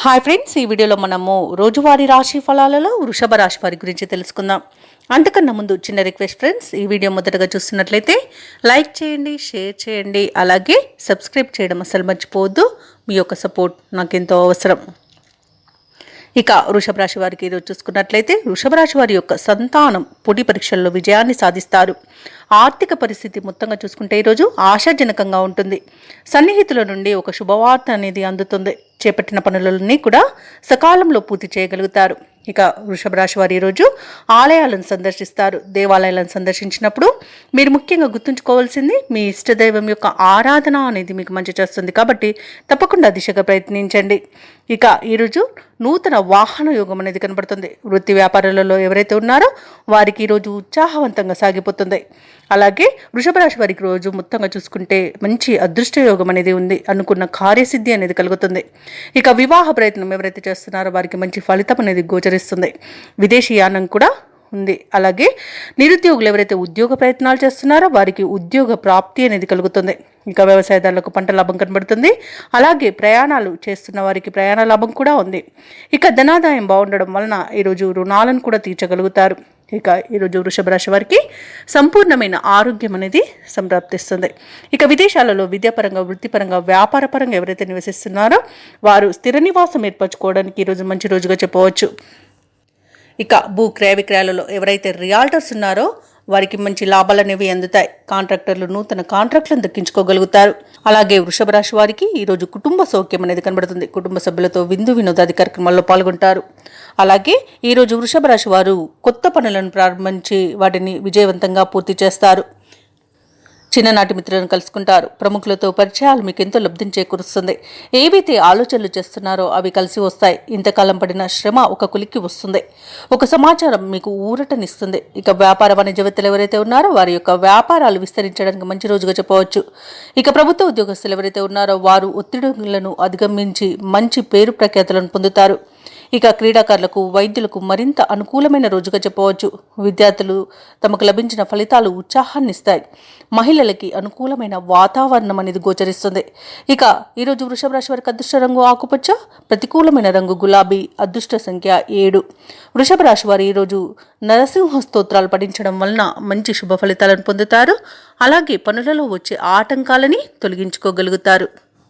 Hi friends, ఈ వీడియోలో మనము రోజువారీ రాశి ఫలాలలో వృషభ రాశి వారి గురించి తెలుసుకుందాం. అంతకన్నా ముందు చిన్న రిక్వెస్ట్ ఫ్రెండ్స్, ఈ వీడియో మొదటగా చూస్తున్నట్లయితే లైక్ చేయండి, షేర్ చేయండి, అలాగే సబ్స్క్రైబ్ చేయడం అసలు మర్చిపోవద్దు. మీ యొక్క సపోర్ట్ నాకు ఎంతో అవసరం. ఇక వృషభ రాశి వారికి ఈరోజు చూసుకున్నట్లయితే వృషభ రాశి వారి యొక్క సంతానం పోటీ పరీక్షల్లో విజయాన్ని సాధిస్తారు. ఆర్థిక పరిస్థితి మొత్తంగా చూసుకుంటే ఈరోజు ఆశాజనకంగా ఉంటుంది. సన్నిహితుల నుండి ఒక శుభవార్త అనేది అందుతుంది. చేపట్టిన పనులన్నీ కూడా సకాలంలో పూర్తి చేయగలుగుతారు. ఇక వృషభ రాశి వారు ఈరోజు ఆలయాలను సందర్శిస్తారు. దేవాలయాలను సందర్శించినప్పుడు మీరు ముఖ్యంగా గుర్తుంచుకోవాల్సింది మీ ఇష్టదైవం యొక్క ఆరాధన అనేది మీకు మంచి చేస్తుంది. కాబట్టి తప్పకుండా దిశగా ప్రయత్నించండి. ఇక ఈరోజు నూతన వాహన యోగం అనేది కనబడుతుంది. వృత్తి వ్యాపారాలలో ఎవరైతే ఉన్నారో వారికి ఈరోజు ఉత్సాహవంతంగా సాగిపోతుంది. అలాగే వృషభ రాశి వారికి రోజు మొత్తంగా చూసుకుంటే మంచి అదృష్ట యోగం అనేది ఉంది. అనుకున్న కార్యసిద్ధి అనేది కలుగుతుంది. ఇక వివాహ ప్రయత్నం ఎవరైతే చేస్తున్నారో వారికి మంచి ఫలితం అనేది గోచరిస్తుంది. విదేశీ యానం కూడా ఉంది. అలాగే నిరుద్యోగులు ఎవరైతే ఉద్యోగ ప్రయత్నాలు చేస్తున్నారో వారికి ఉద్యోగ ప్రాప్తి అనేది కలుగుతుంది. ఇక వ్యవసాయదారులకు పంట లాభం కనబడుతుంది. అలాగే ప్రయాణాలు చేస్తున్న వారికి ప్రయాణ లాభం కూడా ఉంది. ఇక ధనాదాయం బాగుండడం వలన ఈరోజు రుణాలను కూడా తీర్చగలుగుతారు. ఇక ఈరోజు వృషభ రాశి వారికి సంపూర్ణమైన ఆరోగ్యం అనేది సంప్రాప్తిస్తుంది. ఇక విదేశాలలో విద్యాపరంగా, వృత్తిపరంగా, వ్యాపారపరంగా ఎవరైతే నివసిస్తున్నారో వారు స్థిర నివాసం ఏర్పరచుకోవడానికి ఈరోజు మంచి రోజుగా చెప్పవచ్చు. ఇక భూ క్రయ విక్రయాలలో ఎవరైతే రియాల్టర్స్ ఉన్నారో వారికి మంచి లాభాలు అనేవి అందుతాయి. కాంట్రాక్టర్లు నూతన కాంట్రాక్టులను దక్కించుకోగలుగుతారు. అలాగే వృషభ రాశి వారికి ఈరోజు కుటుంబ సౌఖ్యం అనేది కనబడుతుంది. కుటుంబ సభ్యులతో విందు వినోదాది కార్యక్రమాల్లో పాల్గొంటారు. అలాగే ఈరోజు వృషభ రాశి వారు కొత్త పనులను ప్రారంభించి వాటిని విజయవంతంగా పూర్తి చేస్తారు. చిన్ననాటి మిత్రులను కలుసుకుంటారు. ప్రముఖులతో పరిచయాలు మీకు ఎంతో లబ్ధిని చేకూరుస్తుంది. ఏవైతే ఆలోచనలు చేస్తున్నారో అవి కలిసి వస్తాయి. ఇంతకాలం పడిన శ్రమ ఒక కులికి వస్తుంది. ఒక సమాచారం మీకు ఊరటనిస్తుంది. ఇక వ్యాపార వాణిజ్యవేత్తలు ఎవరైతే ఉన్నారో వారి యొక్క వ్యాపారాలు విస్తరించడానికి మంచి రోజుగా చెప్పవచ్చు. ఇక ప్రభుత్వ ఉద్యోగస్తులు ఎవరైతే ఉన్నారో వారు ఒత్తిడులను అధిగమించి మంచి పేరు ప్రఖ్యాతులను పొందుతారు. ఇక క్రీడాకారులకు, వైద్యులకు మరింత అనుకూలమైన రోజుగా చెప్పవచ్చు. విద్యార్థులు తమకు లభించిన ఫలితాలు ఉత్సాహాన్నిస్తాయి. మహిళలకి అనుకూలమైన వాతావరణం అనేది గోచరిస్తుంది. ఇక ఈరోజు వృషభ రాశి వారికి అదృష్ట రంగు ఆకుపచ్చ, ప్రతికూలమైన రంగు గులాబీ, అదృష్ట సంఖ్య 7. వృషభ రాశి వారు ఈరోజు నరసింహ స్తోత్రాలు పఠించడం వలన మంచి శుభ ఫలితాలను పొందుతారు. అలాగే పనులలో వచ్చే ఆటంకాలని తొలగించుకోగలుగుతారు.